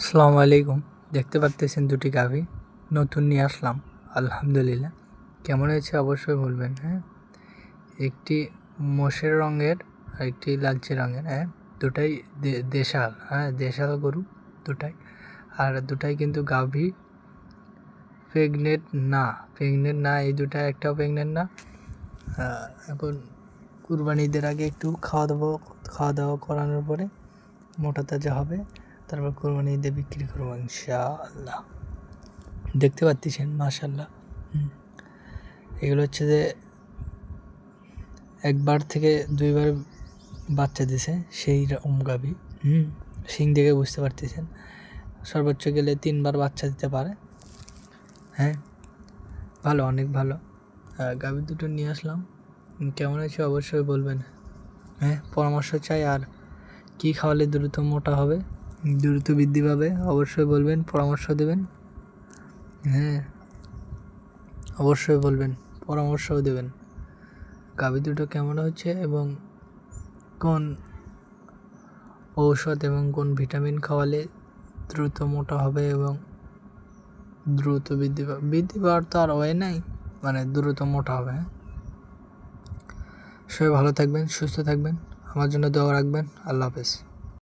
আসসালামু আলাইকুম। দেখতে পারতেছেন দুটি গাভী নতুন নিয়ে আসলাম। আলহামদুলিল্লাহ। কেমন হয়েছে অবশ্যই বলবেন। হ্যাঁ, একটি মোষের রঙের আর একটি লালচে রঙের। হ্যাঁ, দুটাই দেশাল। হ্যাঁ, দেশাল গরু দুটাই। আর দুটাই কিন্তু গাভী প্রেগনেন্ট না। এই দুটা একটাও প্রেগনেন্ট না। এখন কুরবানি ঈদের আগে একটু খাওয়া দাওয়া করানোর পরে মোটা তাজা হবে, তারপর কোরবানি ঈদে বিক্রি করবো ইনশাআল্লাহ। দেখতে পাচ্ছেন মাশাআল্লাহ। এগুলো হচ্ছে যে একবার থেকে দুইবার বাচ্চা দিছে সেই রকম গাভী। শিং দেখে বুঝতে পারতেছেন। সর্বোচ্চ গেলে 3বার বাচ্চা দিতে পারে। হ্যাঁ, ভালো, অনেক ভালো। গাভী দুটো নিয়ে আসলাম। কেমন হয়েছে অবশ্যই বলবেন। হ্যাঁ, পরামর্শ চাই। আর কী খাওয়ালে দ্রুত মোটা হবে, দ্রুত বৃদ্ধি পাবে অবশ্যই বলবেন, পরামর্শ দেবেন। হ্যাঁ, অবশ্যই বলবেন, পরামর্শও দেবেন। গাভী দুটো কেমন হচ্ছে এবং কোন ঔষধ এবং কোন ভিটামিন খাওয়ালে দ্রুত মোটা হবে এবং দ্রুত বৃদ্ধি পাওয়ার তো আর ওয়ে নাই, মানে দ্রুত মোটা হবে। সবাই ভালো থাকবেন, সুস্থ থাকবেন, আমার জন্য দোয়া রাখবেন। আল্লাহ হাফেজ।